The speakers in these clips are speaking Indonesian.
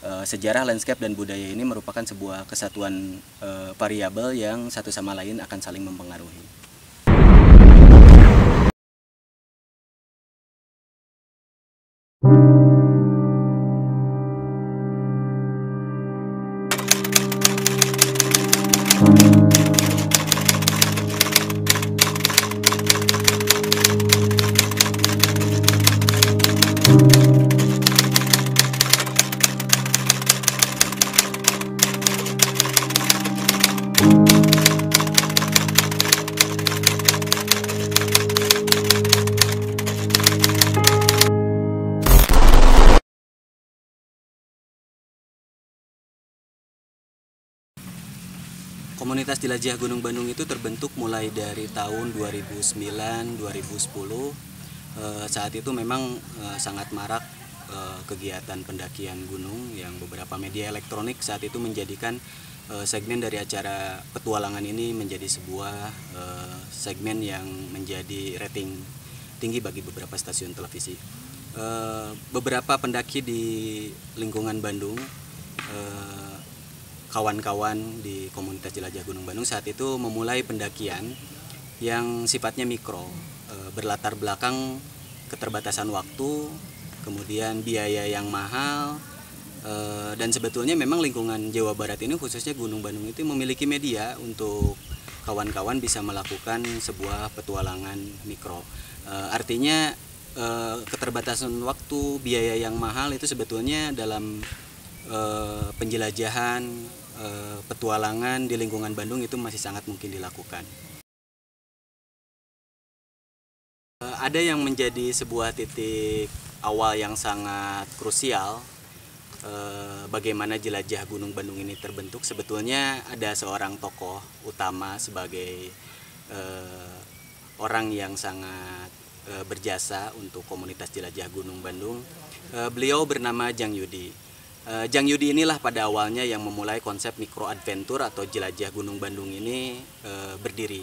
sejarah, landscape, dan budaya ini merupakan sebuah kesatuan variabel yang satu sama lain akan saling mempengaruhi. Komunitas Jelajah Gunung Bandung itu terbentuk mulai dari tahun 2009-2010. Saat itu memang sangat marak kegiatan pendakian gunung yang beberapa media elektronik saat itu menjadikan segmen dari acara petualangan ini menjadi sebuah segmen yang menjadi rating tinggi bagi beberapa stasiun televisi. Beberapa pendaki di lingkungan Bandung, kawan-kawan di komunitas Jelajah Gunung Bandung saat itu memulai pendakian yang sifatnya mikro, berlatar belakang keterbatasan waktu, kemudian biaya yang mahal, dan sebetulnya memang lingkungan Jawa Barat ini khususnya Gunung Bandung itu memiliki media untuk kawan-kawan bisa melakukan sebuah petualangan mikro. Artinya keterbatasan waktu, biaya yang mahal itu sebetulnya dalam penjelajahan, petualangan di lingkungan Bandung itu masih sangat mungkin dilakukan. Ada yang menjadi sebuah titik awal yang sangat krusial bagaimana jelajah Gunung Bandung ini terbentuk. Sebetulnya ada seorang tokoh utama sebagai orang yang sangat berjasa untuk komunitas jelajah Gunung Bandung. Beliau bernama Jang Yudi. Jang Yudi inilah pada awalnya yang memulai konsep mikro adventure atau jelajah Gunung Bandung ini berdiri.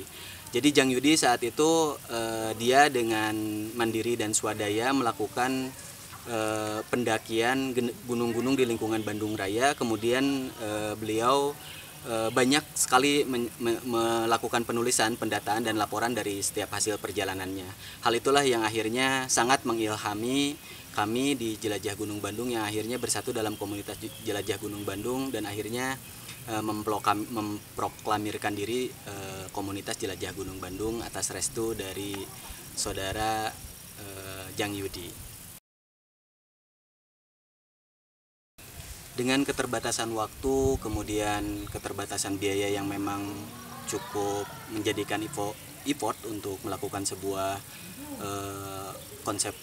Jadi Jang Yudi saat itu dia dengan mandiri dan swadaya melakukan pendakian gunung-gunung di lingkungan Bandung Raya. Kemudian beliau banyak sekali melakukan penulisan, pendataan, dan laporan dari setiap hasil perjalanannya. Hal itulah yang akhirnya sangat mengilhami kami di Jelajah Gunung Bandung yang akhirnya bersatu dalam komunitas Jelajah Gunung Bandung dan akhirnya memproklamirkan diri komunitas Jelajah Gunung Bandung atas restu dari saudara Jang Yudi. Dengan keterbatasan waktu, kemudian keterbatasan biaya yang memang cukup menjadikan effort untuk melakukan sebuah konsep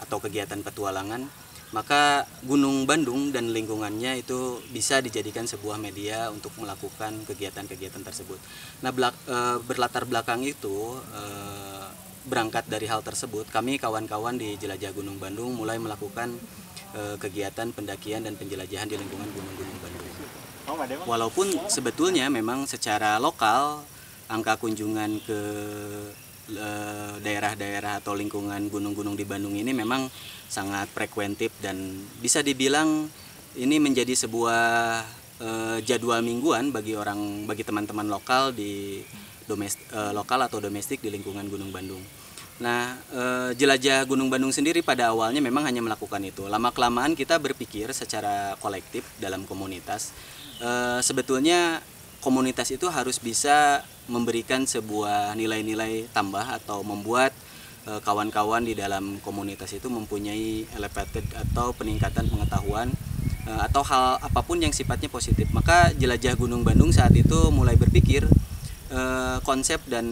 atau kegiatan petualangan, maka Gunung Bandung dan lingkungannya itu bisa dijadikan sebuah media untuk melakukan kegiatan-kegiatan tersebut. Nah, berlatar belakang itu, berangkat dari hal tersebut, kami kawan-kawan di Jelajah Gunung Bandung mulai melakukan kegiatan pendakian dan penjelajahan di lingkungan gunung-gunung Bandung. Walaupun sebetulnya memang secara lokal angka kunjungan ke daerah-daerah atau lingkungan gunung-gunung di Bandung ini memang sangat frekuentif dan bisa dibilang ini menjadi sebuah jadwal mingguan bagi teman-teman lokal di lokal atau domestik di lingkungan Gunung Bandung. Nah, Jelajah Gunung Bandung sendiri pada awalnya memang hanya melakukan itu. Lama-kelamaan kita berpikir secara kolektif dalam komunitas, sebetulnya komunitas itu harus bisa memberikan sebuah nilai-nilai tambah atau membuat kawan-kawan di dalam komunitas itu mempunyai elevated atau peningkatan pengetahuan atau hal apapun yang sifatnya positif. Maka Jelajah Gunung Bandung saat itu mulai berpikir konsep dan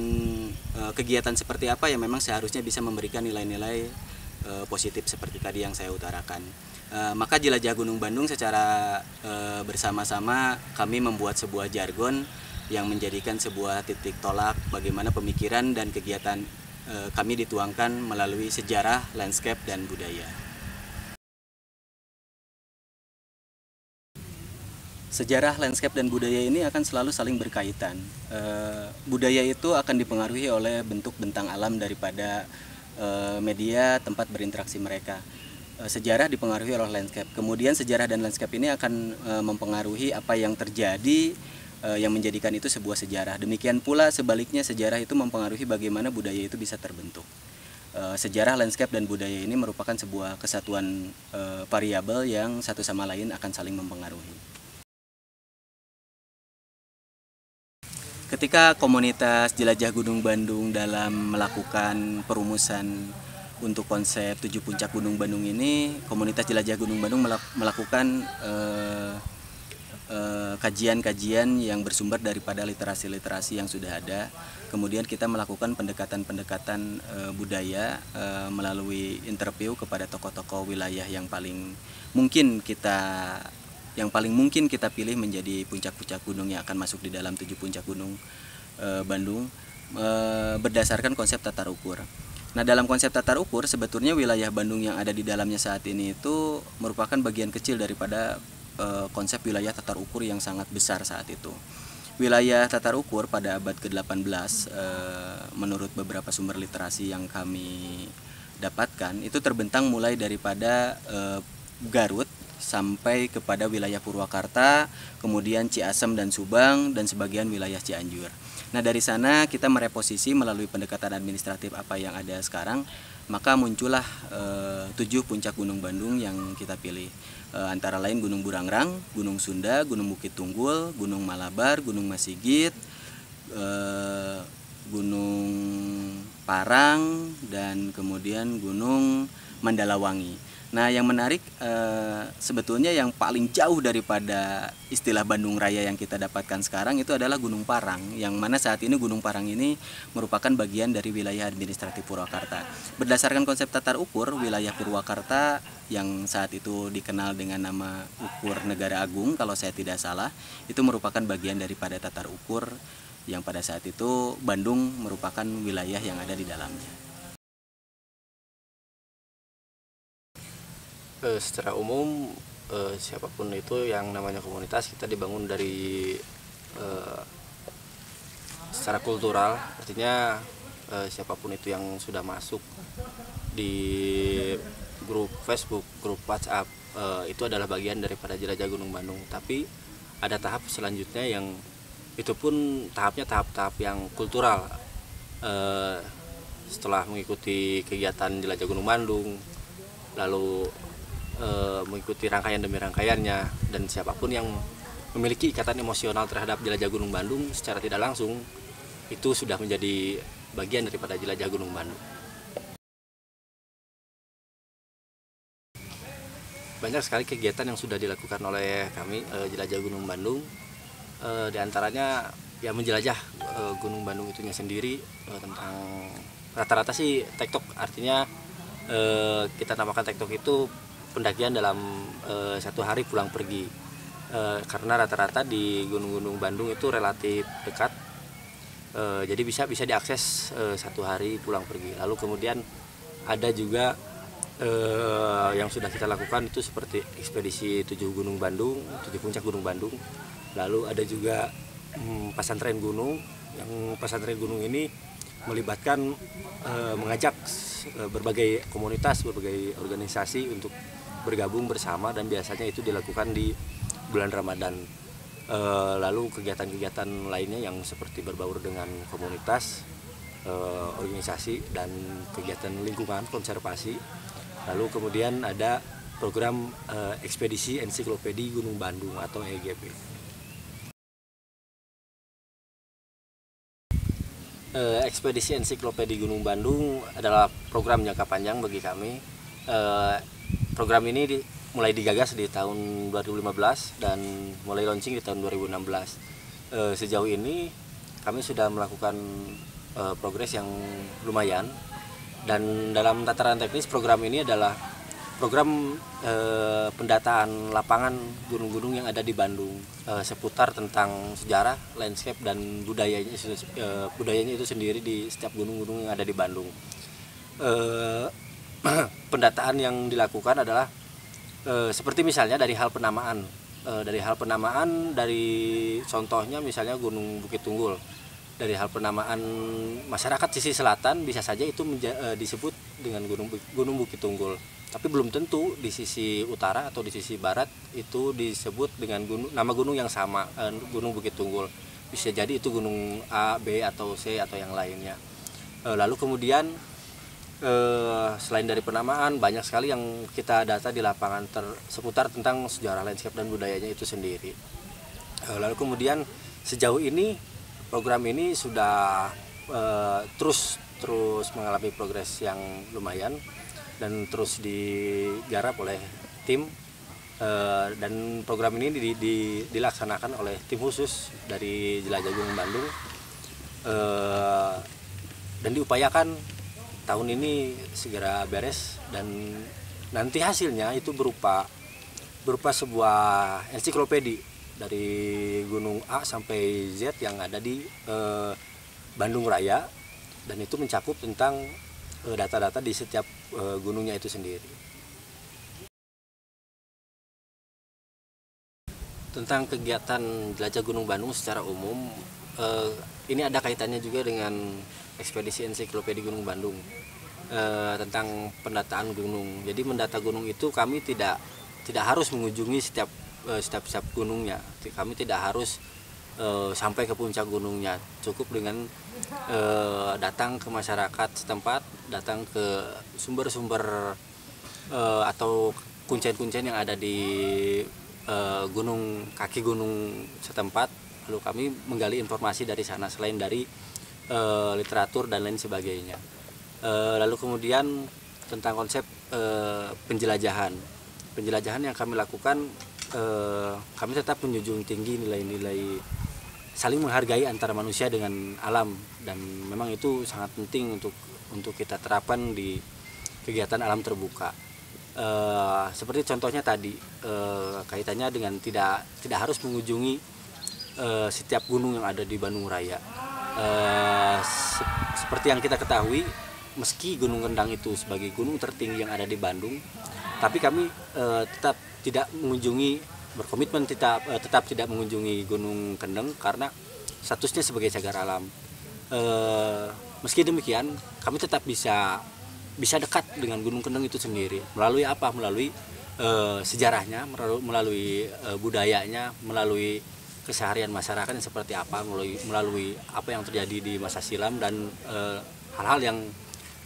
kegiatan seperti apa yang memang seharusnya bisa memberikan nilai-nilai positif seperti tadi yang saya utarakan. Maka Jelajah Gunung Bandung secara bersama-sama kami membuat sebuah jargon yang menjadikan sebuah titik tolak bagaimana pemikiran dan kegiatan kami dituangkan melalui sejarah, landscape, dan budaya. Sejarah, landscape, dan budaya ini akan selalu saling berkaitan. Budaya itu akan dipengaruhi oleh bentuk bentang alam daripada media tempat berinteraksi mereka. sejarah dipengaruhi oleh landscape. Kemudian sejarah dan landscape ini akan mempengaruhi apa yang terjadi yang menjadikan itu sebuah sejarah. Demikian pula sebaliknya, sejarah itu mempengaruhi bagaimana budaya itu bisa terbentuk. Sejarah, landscape, dan budaya ini merupakan sebuah kesatuan variabel yang satu sama lain akan saling mempengaruhi. Ketika komunitas Jelajah Gunung Bandung dalam melakukan perumusan untuk konsep 7 Puncak Gunung Bandung ini, komunitas Jelajah Gunung Bandung melakukan kajian-kajian yang bersumber daripada literasi-literasi yang sudah ada. Kemudian kita melakukan pendekatan-pendekatan budaya melalui interview kepada tokoh-tokoh wilayah yang paling mungkin kita pilih menjadi puncak-puncak gunung yang akan masuk di dalam 7 Puncak Gunung Bandung berdasarkan konsep tatar ukur. Nah, dalam konsep tatar ukur sebetulnya wilayah Bandung yang ada di dalamnya saat ini itu merupakan bagian kecil daripada konsep wilayah tatar ukur yang sangat besar saat itu. Wilayah tatar ukur pada abad ke-18 menurut beberapa sumber literasi yang kami dapatkan itu terbentang mulai daripada Garut sampai kepada wilayah Purwakarta, kemudian Ciasem dan Subang, dan sebagian wilayah Cianjur. Nah, dari sana kita mereposisi melalui pendekatan administratif apa yang ada sekarang, maka muncullah 7 puncak Gunung Bandung yang kita pilih. Antara lain Gunung Burangrang, Gunung Sunda, Gunung Bukit Tunggul, Gunung Malabar, Gunung Masigit, Gunung Parang, dan kemudian Gunung Mandalawangi. Nah, yang menarik sebetulnya yang paling jauh daripada istilah Bandung Raya yang kita dapatkan sekarang itu adalah Gunung Parang, yang mana saat ini Gunung Parang ini merupakan bagian dari wilayah administratif Purwakarta. Berdasarkan konsep tatar ukur, wilayah Purwakarta yang saat itu dikenal dengan nama Ukur Negara Agung kalau saya tidak salah, itu merupakan bagian daripada tatar ukur yang pada saat itu Bandung merupakan wilayah yang ada di dalamnya. Secara umum siapapun itu yang namanya komunitas kita dibangun dari secara kultural, artinya siapapun itu yang sudah masuk di grup Facebook, grup WhatsApp itu adalah bagian daripada Jelajah Gunung Bandung. Tapi ada tahap selanjutnya yang itu pun tahapnya tahap-tahap yang kultural. Setelah mengikuti kegiatan Jelajah Gunung Bandung, lalu mengikuti rangkaian demi rangkaiannya, dan siapapun yang memiliki ikatan emosional terhadap Jelajah Gunung Bandung secara tidak langsung itu sudah menjadi bagian daripada Jelajah Gunung Bandung. Banyak sekali kegiatan yang sudah dilakukan oleh kami Jelajah Gunung Bandung, di antaranya ya menjelajah Gunung Bandung itunya sendiri, tentang rata-rata sih tektok, artinya kita namakan tektok itu pendakian dalam 1 hari pulang pergi, karena rata-rata di gunung-gunung Bandung itu relatif dekat, jadi bisa diakses 1 hari pulang pergi. Lalu kemudian ada juga yang sudah kita lakukan itu seperti ekspedisi 7 Gunung Bandung, 7 Puncak Gunung Bandung. Lalu ada juga pesantren gunung, yang pesantren gunung ini melibatkan mengajak berbagai komunitas, berbagai organisasi untuk bergabung bersama, dan biasanya itu dilakukan di bulan Ramadan. Lalu kegiatan-kegiatan lainnya yang seperti berbaur dengan komunitas, organisasi, dan kegiatan lingkungan, konservasi. Lalu kemudian ada program ekspedisi ensiklopedi Gunung Bandung atau EGP. Ekspedisi ensiklopedi Gunung Bandung adalah program jangka panjang bagi kami. Program ini mulai digagas di tahun 2015 dan mulai launching di tahun 2016. Sejauh ini kami sudah melakukan progres yang lumayan, dan dalam tataran teknis program ini adalah program pendataan lapangan gunung-gunung yang ada di Bandung, seputar tentang sejarah, landscape, dan budayanya itu sendiri di setiap gunung-gunung yang ada di Bandung. Pendataan yang dilakukan adalah seperti misalnya dari hal penamaan, dari contohnya misalnya Gunung Bukit Tunggul. Dari hal penamaan masyarakat sisi selatan bisa saja itu disebut dengan Gunung Bukit Tunggul. Tapi belum tentu di sisi utara atau di sisi barat itu disebut dengan nama gunung yang sama, Gunung Bukit Tunggul. Bisa jadi itu gunung A, B atau C atau yang lainnya. Lalu kemudian selain dari penamaan, banyak sekali yang kita data di lapangan seputar tentang sejarah landscape dan budayanya itu sendiri. Lalu kemudian sejauh ini program ini sudah terus mengalami progres yang lumayan dan terus digarap oleh tim, dan program ini dilaksanakan oleh tim khusus dari Jelajah Gunung Bandung, dan diupayakan tahun ini segera beres dan nanti hasilnya itu berupa sebuah ensiklopedi dari Gunung A sampai Z yang ada di Bandung Raya, dan itu mencakup tentang data-data di setiap gunungnya itu sendiri. Tentang kegiatan Jelajah Gunung Bandung secara umum, ini ada kaitannya juga dengan ekspedisi ensiklopedi Gunung Bandung, tentang pendataan gunung. Jadi mendata gunung itu kami tidak harus mengunjungi setiap gunungnya. Kami tidak harus sampai ke puncak gunungnya. Cukup dengan datang ke masyarakat setempat, datang ke sumber-sumber atau kuncen-kuncen yang ada di kaki gunung setempat, lalu kami menggali informasi dari sana selain dari literatur dan lain sebagainya. Lalu kemudian tentang konsep penjelajahan yang kami lakukan, kami tetap menjunjung tinggi nilai-nilai saling menghargai antara manusia dengan alam, dan memang itu sangat penting untuk kita terapkan di kegiatan alam terbuka. Seperti contohnya tadi, kaitannya dengan tidak harus mengunjungi setiap gunung yang ada di Bandung Raya. Seperti yang kita ketahui, meski Gunung Kendang itu sebagai gunung tertinggi yang ada di Bandung, tapi kami tetap tidak mengunjungi, berkomitmen tetap tidak mengunjungi Gunung Kendang karena statusnya sebagai cagar alam. Meski demikian, kami tetap bisa dekat dengan Gunung Kendang itu sendiri. Melalui apa? Melalui sejarahnya, melalui budayanya, melalui keseharian masyarakat yang seperti apa, melalui apa yang terjadi di masa silam dan hal-hal yang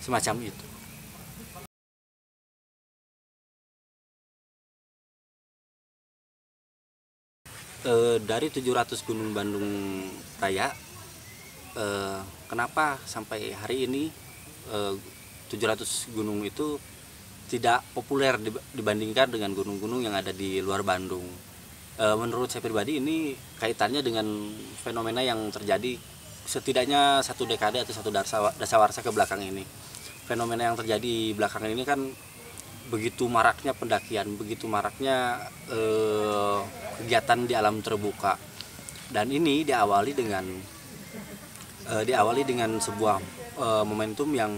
semacam itu. Dari 700 gunung Bandung Raya, kenapa sampai hari ini 700 gunung itu tidak populer dibandingkan dengan gunung-gunung yang ada di luar Bandung? Menurut saya pribadi, ini kaitannya dengan fenomena yang terjadi setidaknya 1 dekade atau 1 dasawarsa ke belakang ini. Fenomena yang terjadi belakangan ini kan begitu maraknya pendakian, begitu maraknya kegiatan di alam terbuka, dan ini diawali dengan sebuah momentum yang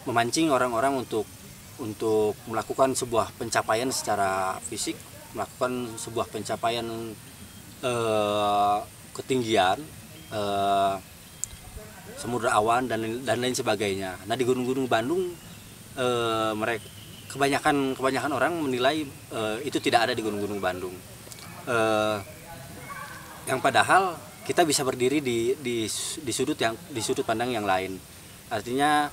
memancing orang-orang untuk melakukan sebuah pencapaian secara fisik, melakukan sebuah pencapaian ketinggian, semudra awan dan lain sebagainya. Nah, di gunung-gunung Bandung kebanyakan orang menilai itu tidak ada di gunung-gunung Bandung. Yang padahal kita bisa berdiri di sudut pandang yang lain. Artinya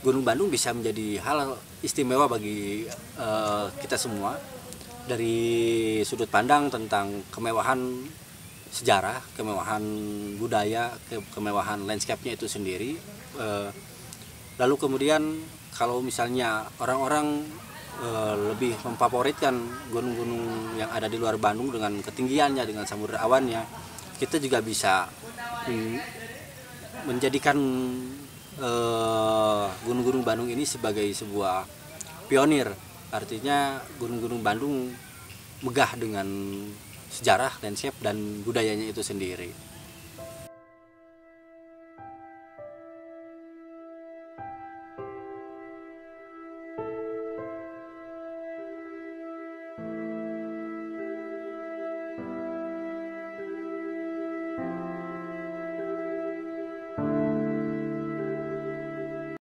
Gunung Bandung bisa menjadi hal istimewa bagi kita semua dari sudut pandang tentang kemewahan sejarah, kemewahan budaya, kemewahan landscape-nya itu sendiri. Lalu kemudian kalau misalnya orang-orang lebih memfavoritkan gunung-gunung yang ada di luar Bandung dengan ketinggiannya, dengan samudra awannya, kita juga bisa menjadikan gunung-gunung Bandung ini sebagai sebuah pionir. Artinya gunung-gunung Bandung megah dengan sejarah, landscape dan budayanya itu sendiri.